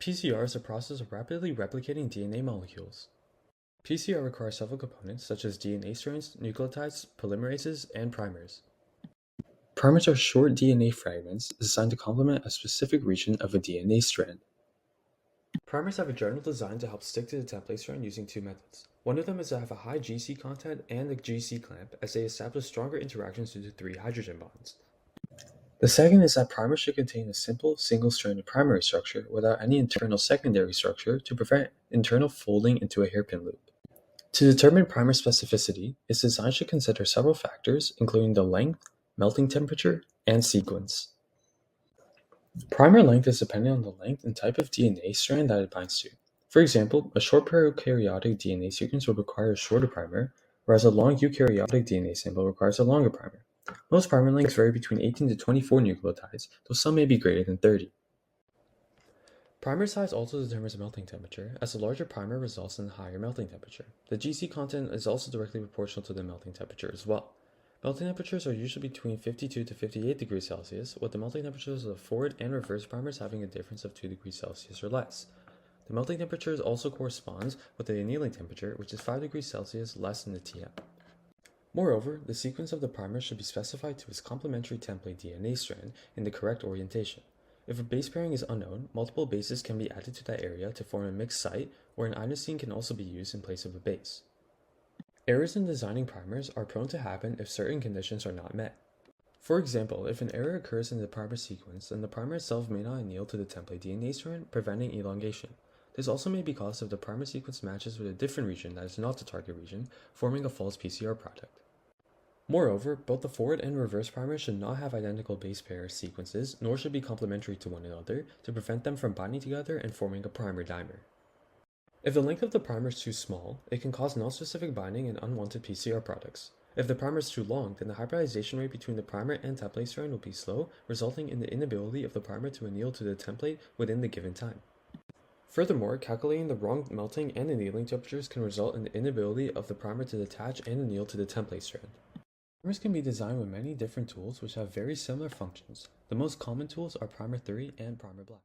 PCR is a process of rapidly replicating DNA molecules. PCR requires several components such as DNA strands, nucleotides, polymerases, and primers. Primers are short DNA fragments designed to complement a specific region of a DNA strand. Primers have a general design to help stick to the template strand using two methods. One of them is to have a high GC content and a GC clamp, as they establish stronger interactions due to 3 hydrogen bonds. The second is that primers should contain a simple, single-stranded primary structure without any internal secondary structure to prevent internal folding into a hairpin loop. To determine primer specificity, its design should consider several factors, including the length, melting temperature, and sequence. Primer length is dependent on the length and type of DNA strand that it binds to. For example, a short prokaryotic DNA sequence would require a shorter primer, whereas a long eukaryotic DNA sample requires a longer primer. Most primer lengths vary between 18 to 24 nucleotides, though some may be greater than 30. Primer size also determines melting temperature, as a larger primer results in a higher melting temperature. The GC content is also directly proportional to the melting temperature as well. Melting temperatures are usually between 52 to 58 degrees Celsius, with the melting temperatures of the forward and reverse primers having a difference of 2 degrees Celsius or less. The melting temperature also corresponds with the annealing temperature, which is 5 degrees Celsius less than the TM. Moreover, the sequence of the primer should be specified to its complementary template DNA strand in the correct orientation. If a base pairing is unknown, multiple bases can be added to that area to form a mixed site, or an inosine can also be used in place of a base. Errors in designing primers are prone to happen if certain conditions are not met. For example, if an error occurs in the primer sequence, then the primer itself may not anneal to the template DNA strand, preventing elongation. This also may be caused if the primer sequence matches with a different region that is not the target region, forming a false PCR product. Moreover, both the forward and reverse primers should not have identical base pair sequences, nor should be complementary to one another, to prevent them from binding together and forming a primer dimer. If the length of the primer is too small, it can cause nonspecific binding and unwanted PCR products. If the primer is too long, then the hybridization rate between the primer and template strand will be slow, resulting in the inability of the primer to anneal to the template within the given time. Furthermore, calculating the wrong melting and annealing temperatures can result in the inability of the primer to detach and anneal to the template strand. Primers can be designed with many different tools which have very similar functions. The most common tools are Primer 3 and Primer Black.